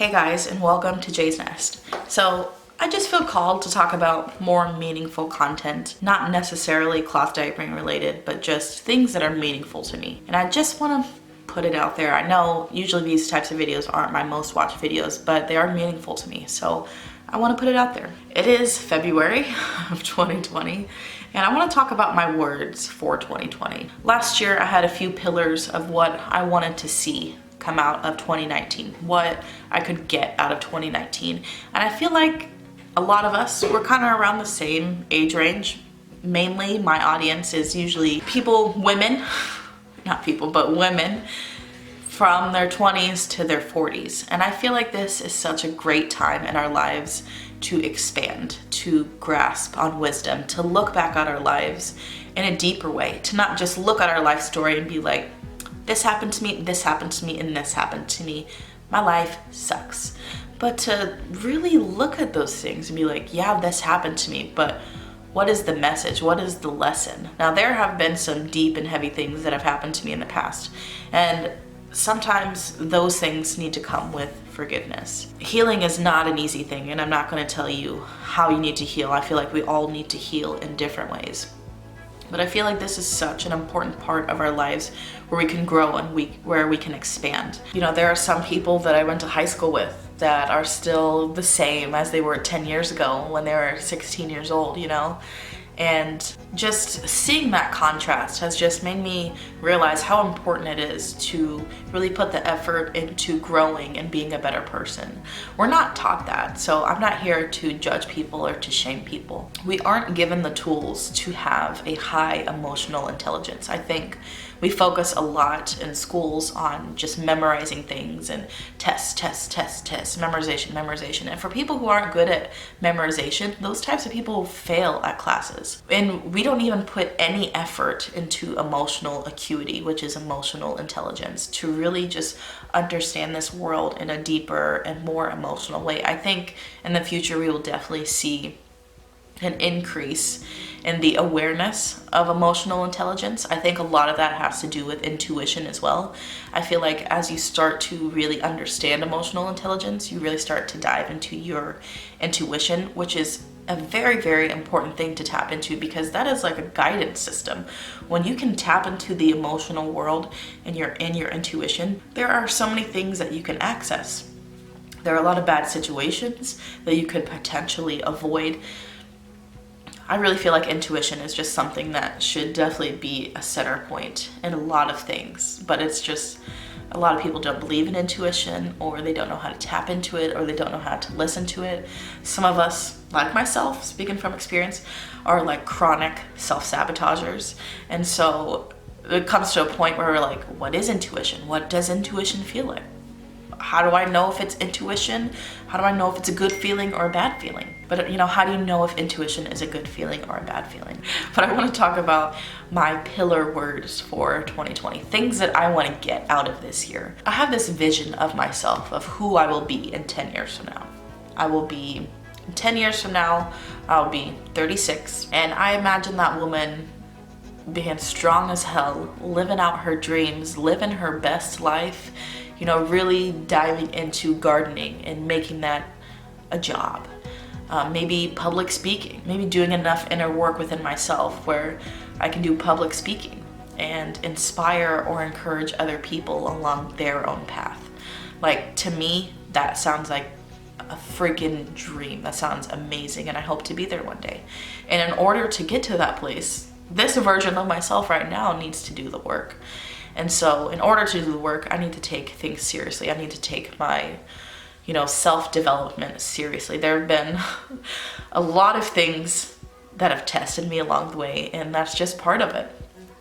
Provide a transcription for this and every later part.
Hey guys, and welcome to Jay's Nest. So I just feel called to talk about more meaningful content, not necessarily cloth diapering related, but just things that are meaningful to me. And I just want to put it out there. I know usually these types of videos aren't my most watched videos, but they are meaningful to me. So I want to put it out there. It is February of 2020, and I want to talk about my words for 2020. Last year, I had a few pillars of what I wanted to see come out of 2019, what I could get out of 2019. And I feel like a lot of us, we're kind of around the same age range. Mainly my audience is usually women, not people, but women from their 20s to their 40s. And I feel like this is such a great time in our lives to expand, to grasp on wisdom, to look back at our lives in a deeper way, to not just look at our life story and be like, this happened to me, this happened to me, and this happened to me. My life sucks. But to really look at those things and be like, yeah, this happened to me, but what is the message? What is the lesson? Now, there have been some deep and heavy things that have happened to me in the past. And sometimes those things need to come with forgiveness. Healing is not an easy thing, and I'm not going to tell you how you need to heal. I feel like we all need to heal in different ways. But I feel like this is such an important part of our lives where we can grow and where we can expand. You know, there are some people that I went to high school with that are still the same as they were 10 years ago when they were 16 years old, you know? And just seeing that contrast has just made me realize how important it is to really put the effort into growing and being a better person. We're not taught that, so I'm not here to judge people or to shame people. We aren't given the tools to have a high emotional intelligence. I think we focus a lot in schools on just memorizing things and test, memorization. And for people who aren't good at memorization, those types of people fail at classes. And we don't even put any effort into emotional acuity, which is emotional intelligence, to really just understand this world in a deeper and more emotional way. I think in the future we will definitely see an increase in the awareness of emotional intelligence. I think a lot of that has to do with intuition as well. I feel like as you start to really understand emotional intelligence, you really start to dive into your intuition, which is a very, very important thing to tap into, because that is like a guidance system. When you can tap into the emotional world and you're in your intuition, there are so many things that you can access. There are a lot of bad situations that you could potentially avoid. I really feel like intuition is just something that should definitely be a center point in a lot of things, but it's just a lot of people don't believe in intuition, or they don't know how to tap into it, or they don't know how to listen to it. Some of us, like myself, speaking from experience, are like chronic self-sabotagers, and so it comes to a point where we're like, what is intuition? What does intuition feel like? How do I know if it's intuition? How do I know if it's a good feeling or a bad feeling? But you know, how do you know if intuition is a good feeling or a bad feeling? But I want to talk about my pillar words for 2020, things that I want to get out of this year. I have this vision of myself, of who I will be in 10 years from now. In 10 years from now, I'll be 36, and I imagine that woman being strong as hell, living out her dreams, living her best life, you know, really diving into gardening and making that a job. Maybe public speaking, maybe doing enough inner work within myself where I can do public speaking and inspire or encourage other people along their own path. Like, to me, that sounds like a freaking dream. That sounds amazing, and I hope to be there one day. And in order to get to that place, this version of myself right now needs to do the work. And so in order to do the work, I need to take things seriously. I need to take my, self-development seriously. There have been a lot of things that have tested me along the way, and that's just part of it.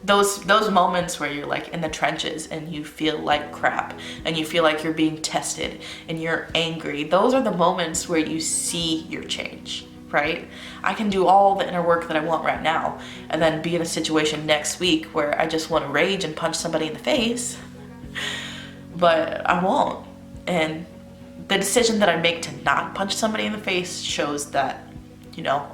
Those moments where you're like in the trenches and you feel like crap and you feel like you're being tested and you're angry, those are the moments where you see your change. Right? I can do all the inner work that I want right now and then be in a situation next week where I just want to rage and punch somebody in the face, but I won't. And the decision that I make to not punch somebody in the face shows that,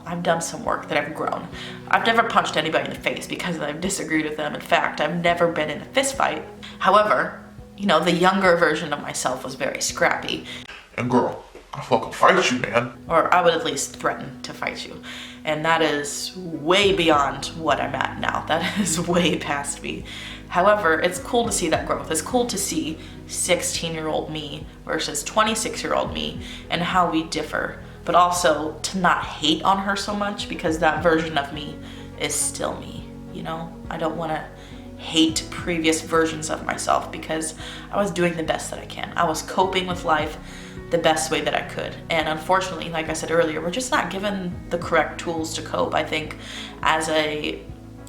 I've done some work, that I've grown. I've never punched anybody in the face because I've disagreed with them. In fact, I've never been in a fist fight. However, the younger version of myself was very scrappy. And girl, I fucking fight you, man. Or I would at least threaten to fight you. And that is way beyond what I'm at now. That is way past me. However, it's cool to see that growth. It's cool to see 16-year-old me versus 26-year-old me and how we differ. But also to not hate on her so much, because that version of me is still me, you know? I don't want to hate previous versions of myself because I was doing the best that I can. I was coping with life the best way that I could. And unfortunately, like I said earlier, we're just not given the correct tools to cope. I think as a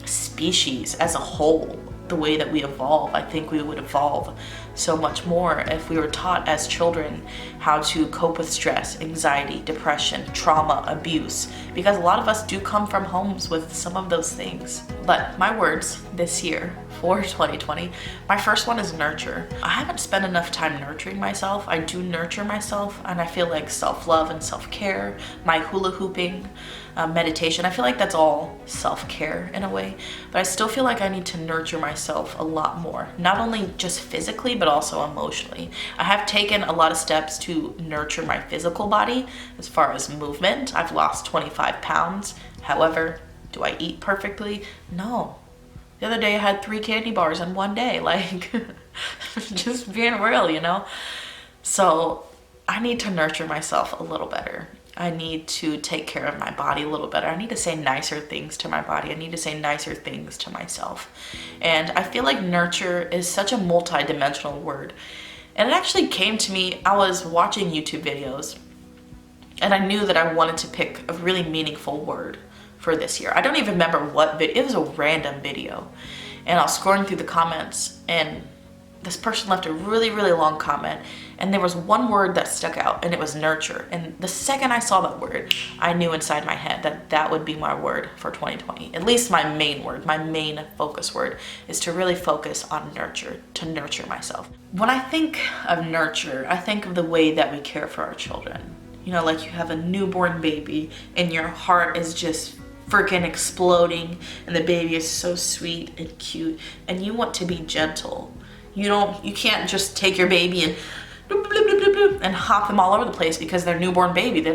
species, as a whole, the way that we evolve, I think we would evolve so much more if we were taught as children how to cope with stress, anxiety, depression, trauma, abuse, because a lot of us do come from homes with some of those things. But my words this year for 2020, my first one is nurture. I haven't spent enough time nurturing myself. I do nurture myself, and I feel like self-love and self-care, my hula hooping, meditation, I feel like that's all self-care in a way, but I still feel like I need to nurture myself a lot more, not only just physically but also emotionally. I have taken a lot of steps to nurture my physical body as far as movement. I've lost 25 pounds. However, do I eat perfectly? No. The other day I had 3 candy bars in one day, like just being real, you know? So I need to nurture myself a little better. I need to take care of my body a little better. I need to say nicer things to my body. I need to say nicer things to myself. And I feel like nurture is such a multi-dimensional word. And it actually came to me, I was watching YouTube videos and I knew that I wanted to pick a really meaningful word for this year. I don't even remember what video, it was a random video. And I was scrolling through the comments and this person left a really, really long comment, and there was one word that stuck out, and it was nurture. And the second I saw that word, I knew inside my head that that would be my word for 2020. At least my main word, my main focus word is to really focus on nurture, to nurture myself. When I think of nurture, I think of the way that we care for our children. You know, like you have a newborn baby and your heart is just freaking exploding and the baby is so sweet and cute and you want to be gentle. You can't just take your baby and bloop, bloop, bloop, bloop, bloop, and hop them all over the place because they're newborn baby. They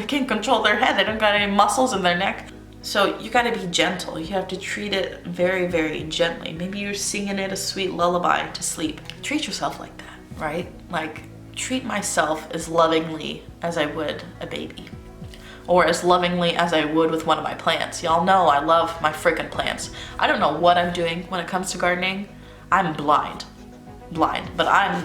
can't control their head. They don't got any muscles in their neck. So you gotta be gentle. You have to treat it very, very gently. Maybe you're singing it a sweet lullaby to sleep. Treat yourself like that, right? Like treat myself as lovingly as I would a baby. Or as lovingly as I would with one of my plants. Y'all know I love my freaking plants. I don't know what I'm doing when it comes to gardening. I'm blind, but I'm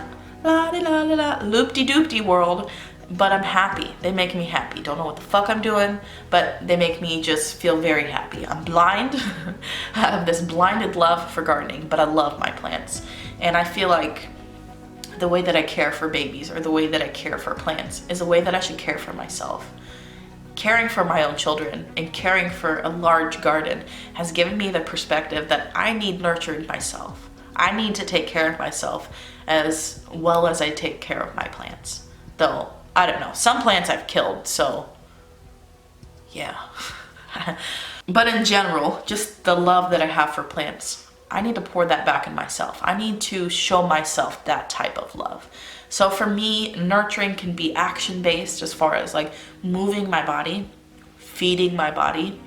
loop-de-doop-de world, but I'm happy. They make me happy. Don't know what the fuck I'm doing, but they make me just feel very happy. I'm blind. I have this blinded love for gardening, but I love my plants. And I feel like the way that I care for babies or the way that I care for plants is a way that I should care for myself. Caring for my own children and caring for a large garden has given me the perspective that I need nurturing myself. I need to take care of myself as well as I take care of my plants. Though, I don't know, some plants I've killed, so yeah. But in general, just the love that I have for plants, I need to pour that back in myself. I need to show myself that type of love. So for me, nurturing can be action-based as far as like moving my body, feeding my body,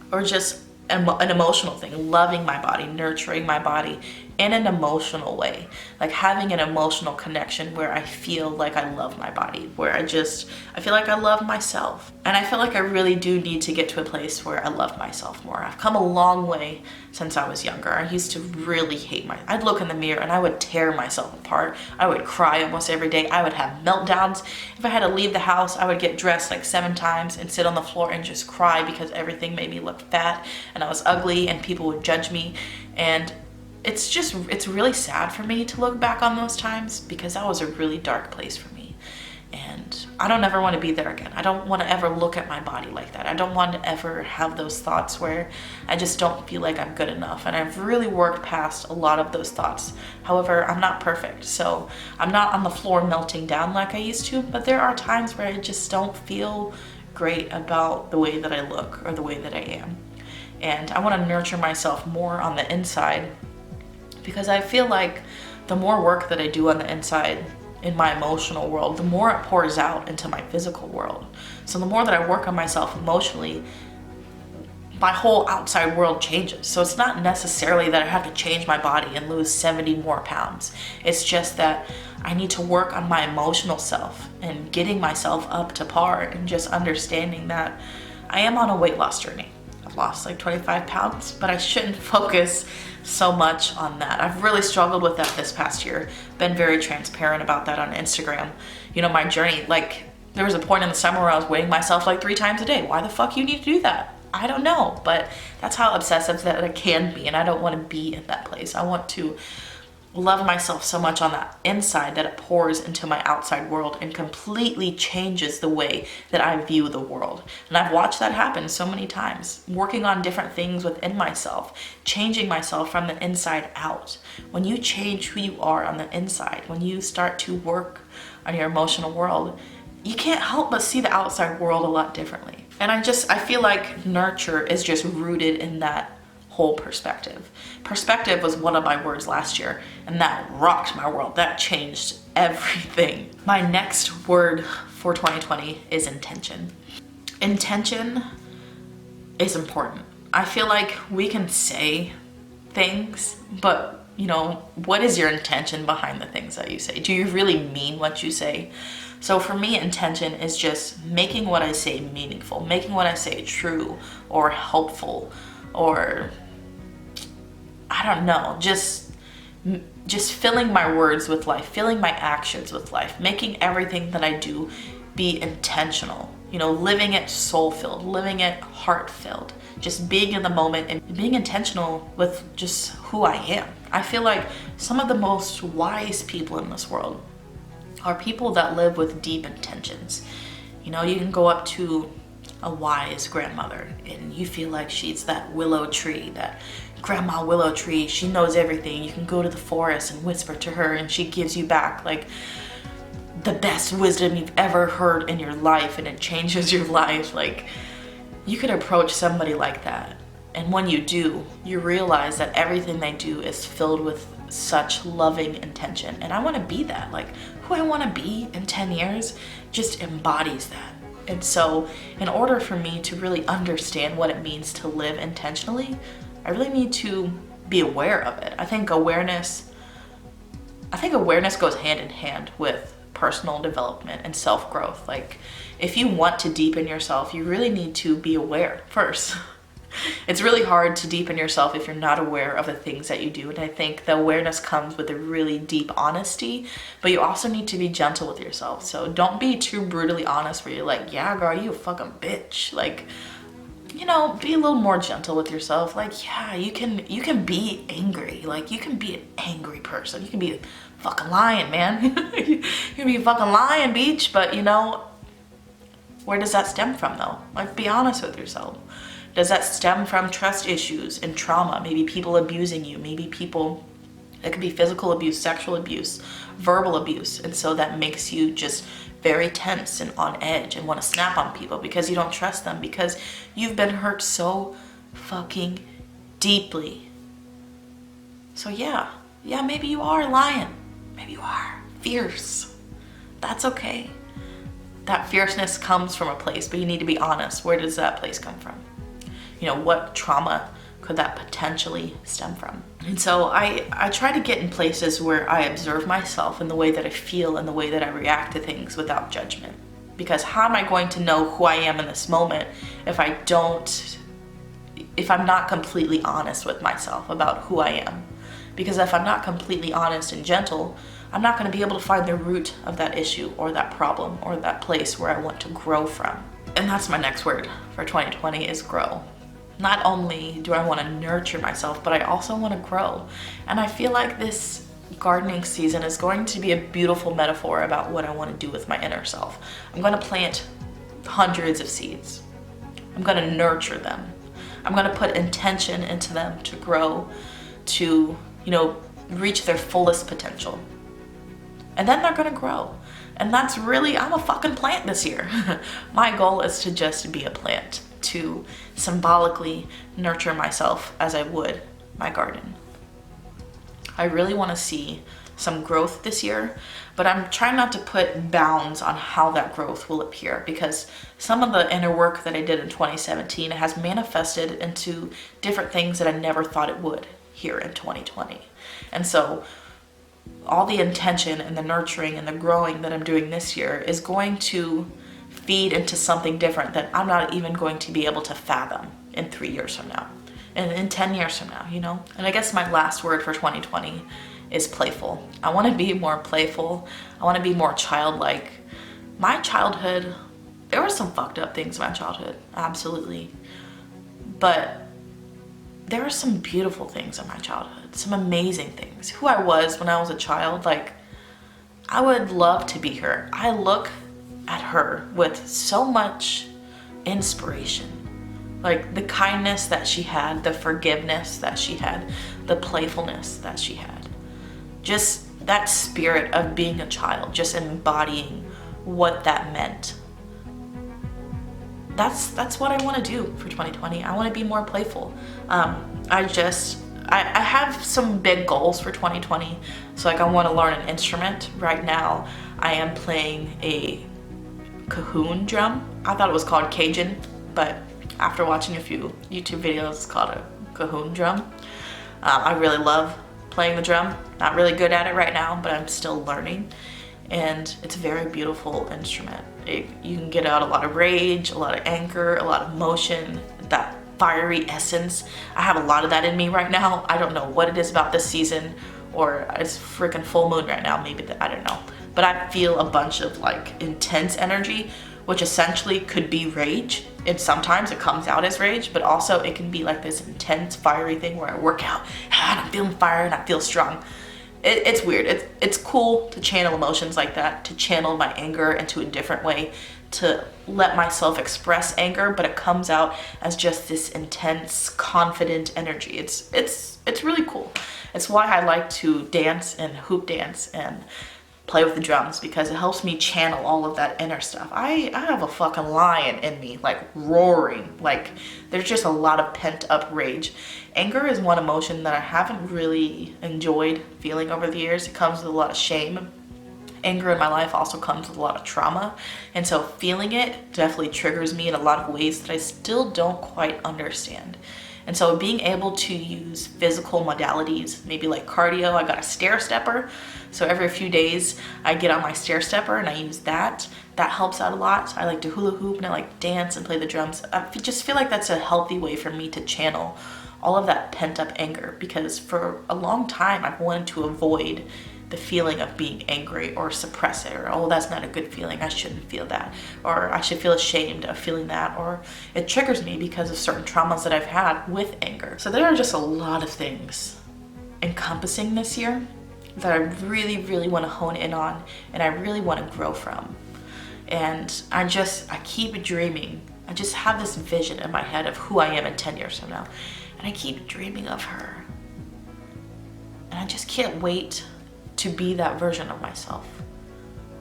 or just an emotional thing, loving my body, nurturing my body in an emotional way, like having an emotional connection where I feel like I love my body, where I feel like I love myself. And I feel like I really do need to get to a place where I love myself more. I've come a long way since I was younger. I used to really hate I'd look in the mirror and I would tear myself apart. I would cry almost every day. I would have meltdowns. If I had to leave the house, I would get dressed like 7 times and sit on the floor and just cry because everything made me look fat and I was ugly and people would judge me. And it's really sad for me to look back on those times because that was a really dark place for me. And I don't ever want to be there again. I don't want to ever look at my body like that. I don't want to ever have those thoughts where I just don't feel like I'm good enough. And I've really worked past a lot of those thoughts. However, I'm not perfect. So I'm not on the floor melting down like I used to, but there are times where I just don't feel great about the way that I look or the way that I am. And I want to nurture myself more on the inside because I feel like the more work that I do on the inside, in my emotional world, the more it pours out into my physical world. So the more that I work on myself emotionally, my whole outside world changes. So it's not necessarily that I have to change my body and lose 70 more pounds. It's just that I need to work on my emotional self and getting myself up to par and just understanding that I am on a weight loss journey. I've lost like 25 pounds, but I shouldn't focus so much on that. I've really struggled with that this past year. Been very transparent about that on Instagram. You know, my journey, like there was a point in the summer where I was weighing myself like 3 times a day. Why the fuck you need to do that? I don't know, but that's how obsessive that I can be, and I don't want to be in that place. I want to love myself so much on the inside that it pours into my outside world and completely changes the way that I view the world. And I've watched that happen so many times, working on different things within myself, changing myself from the inside out. When you change who you are on the inside, when you start to work on your emotional world, you can't help but see the outside world a lot differently. And I feel like nurture is just rooted in that whole perspective. Perspective was one of my words last year, and that rocked my world. That changed everything. My next word for 2020 is intention. Intention is important. I feel like we can say things, but you know, what is your intention behind the things that you say? Do you really mean what you say? So for me, intention is just making what I say meaningful, making what I say true or helpful, or I don't know, just filling my words with life, filling my actions with life, making everything that I do be intentional, you know, living it soul-filled, living it heart-filled, just being in the moment and being intentional with just who I am. I feel like some of the most wise people in this world are people that live with deep intentions. You know, you can go up to a wise grandmother and you feel like she's that willow tree, that grandma willow tree. She knows everything. You can go to the forest and whisper to her and she gives you back like the best wisdom you've ever heard in your life, and it changes your life. Like, you could approach somebody like that, and when you do, you realize that everything they do is filled with such loving intention. And I want to be that. Like, who I want to be in 10 years just embodies that. And so in order for me to really understand what it means to live intentionally, I really need to be aware of it. I think awareness goes hand in hand with personal development and self-growth. Like, if you want to deepen yourself, you really need to be aware first. It's really hard to deepen yourself if you're not aware of the things that you do. And I think the awareness comes with a really deep honesty, but you also need to be gentle with yourself. So don't be too brutally honest where you're like, yeah, girl, you a fucking bitch. Like, you know, be a little more gentle with yourself. Like, yeah, you can be angry. Like, you can be an angry person. You can be a fucking lion, man. You can be a fucking lion, beach. But, you know, where does that stem from, though? Like, be honest with yourself. Does that stem from trust issues and trauma? Maybe people abusing you. Maybe people, it could be physical abuse, sexual abuse, verbal abuse. And so that makes you just very tense and on edge and want to snap on people because you don't trust them, because you've been hurt so fucking deeply. So yeah, maybe you are a lion. Maybe you are fierce. That's okay. That fierceness comes from a place, but you need to be honest. Where does that place come from? You know, what trauma could that potentially stem from? And so I try to get in places where I observe myself in the way that I feel and the way that I react to things without judgment. Because how am I going to know who I am in this moment if I'm not completely honest with myself about who I am? Because if I'm not completely honest and gentle, I'm not going to be able to find the root of that issue or that problem or that place where I want to grow from. And that's my next word for 2020 is grow. Not only do I want to nurture myself, but I also want to grow. And I feel like this gardening season is going to be a beautiful metaphor about what I want to do with my inner self. I'm going to plant hundreds of seeds. I'm going to nurture them. I'm going to put intention into them to grow, to, you know, reach their fullest potential. And then they're going to grow. And that's really, I'm a fucking plant this year. My goal is to just be a plant, to symbolically nurture myself as I would my garden. I really want to see some growth this year, but I'm trying not to put bounds on how that growth will appear, because some of the inner work that I did in 2017 has manifested into different things that I never thought it would here in 2020. And so all the intention and the nurturing and the growing that I'm doing this year is going to feed into something different that I'm not even going to be able to fathom in 3 years from now and in 10 years from now, you know? And I guess my last word for 2020 is playful. I want to be more playful. I want to be more childlike. My childhood, there were some fucked up things in my childhood, absolutely. But there were some beautiful things in my childhood, some amazing things. Who I was when I was a child, like, I would love to be her. I look at her with so much inspiration. Like the kindness that she had, the forgiveness that she had, the playfulness that she had. Just that spirit of being a child, just embodying what that meant. That's what I want to do for 2020. I want to be more playful. I have some big goals for 2020. So like I want to learn an instrument. Right now I am playing a cajon drum. I thought it was called Cajun, but after watching a few YouTube videos, it's called a cajon drum. I really love playing the drum. Not really good at it right now, but I'm still learning. And it's a very beautiful instrument. You can get out a lot of rage, a lot of anger, a lot of emotion, that fiery essence. I have a lot of that in me right now. I don't know what it is about this season, or it's freaking full moon right now, maybe, I don't know. But I feel a bunch of like intense energy, which essentially could be rage. And sometimes it comes out as rage, but also it can be like this intense fiery thing where I work out and I'm feeling fire and I feel strong. It's weird. It's cool to channel emotions like that, to channel my anger into a different way, to let myself express anger, but it comes out as just this intense, confident energy. It's really cool. It's why I like to dance and hoop dance and play with the drums, because it helps me channel all of that inner stuff. I have a fucking lion in me, like roaring. Like there's just a lot of pent up rage. Anger is one emotion that I haven't really enjoyed feeling over the years. It comes with a lot of shame. Anger in my life also comes with a lot of trauma. And so feeling it definitely triggers me in a lot of ways that I still don't quite understand. And so being able to use physical modalities, maybe like cardio, I got a stair stepper. So every few days I get on my stair stepper and I use that. That helps out a lot. I like to hula hoop and I like dance and play the drums. I just feel like that's a healthy way for me to channel all of that pent up anger, because for a long time I've wanted to avoid the feeling of being angry or suppress it, or oh, that's not a good feeling, I shouldn't feel that, or I should feel ashamed of feeling that, or it triggers me because of certain traumas that I've had with anger. So there are just a lot of things encompassing this year that I really, really want to hone in on and I really want to grow from. And I keep dreaming. I just have this vision in my head of who I am in 10 years from now. And I keep dreaming of her. And I just can't wait to be that version of myself.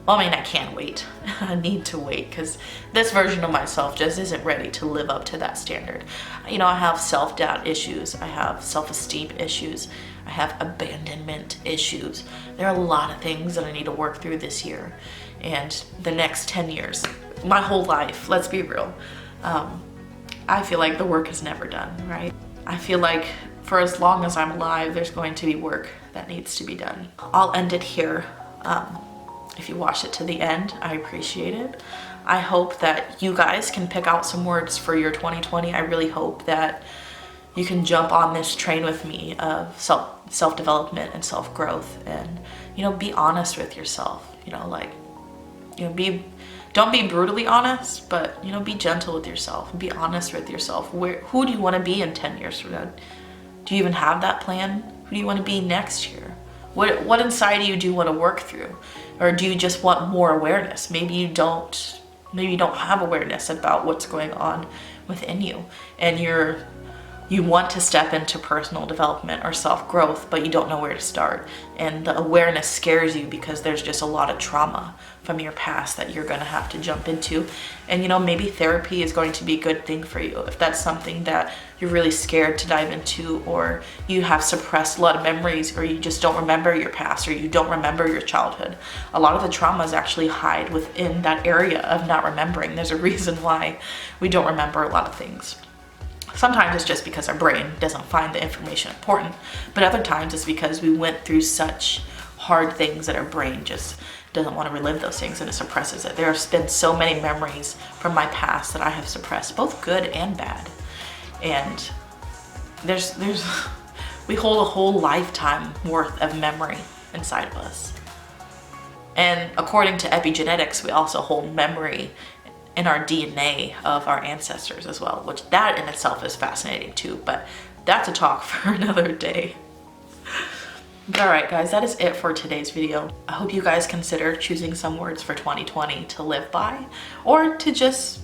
Well, I mean, I can't wait. I need to wait, because this version of myself just isn't ready to live up to that standard. You know, I have self-doubt issues. I have self-esteem issues. I have abandonment issues. There are a lot of things that I need to work through this year and the next 10 years. My whole life, let's be real. I feel like the work is never done, right? I feel like for as long as I'm alive, there's going to be work that needs to be done. I'll end it here. If you watched it to the end, I appreciate it. I hope that you guys can pick out some words for your 2020. I really hope that you can jump on this train with me of self-development and self-growth, and, you know, be honest with yourself. You know, like, you know, don't be brutally honest, but, you know, be gentle with yourself. Be honest with yourself. Who do you want to be in 10 years from now? Do you even have that plan? Who do you want to be next year? What inside of you do you want to work through? Or do you just want more awareness? Maybe you don't have awareness about what's going on within you, and you're You want to step into personal development or self-growth, but you don't know where to start. And the awareness scares you because there's just a lot of trauma from your past that you're gonna have to jump into. And maybe therapy is going to be a good thing for you if that's something that you're really scared to dive into, or you have suppressed a lot of memories, or you just don't remember your past, or you don't remember your childhood. A lot of the traumas actually hide within that area of not remembering. There's a reason why we don't remember a lot of things. Sometimes it's just because our brain doesn't find the information important, but other times it's because we went through such hard things that our brain just doesn't want to relive those things and it suppresses it. There have been so many memories from my past that I have suppressed, both good and bad. And we hold a whole lifetime worth of memory inside of us. And according to epigenetics, we also hold memory in our DNA of our ancestors as well, which that in itself is fascinating too, but that's a talk for another day. All right, guys, that is it for today's video. I hope you guys consider choosing some words for 2020 to live by, or to just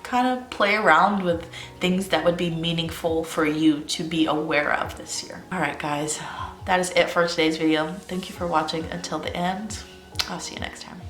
kind of play around with things that would be meaningful for you to be aware of this year. All right, guys, that is it for today's video. Thank you for watching until the end. I'll see you next time.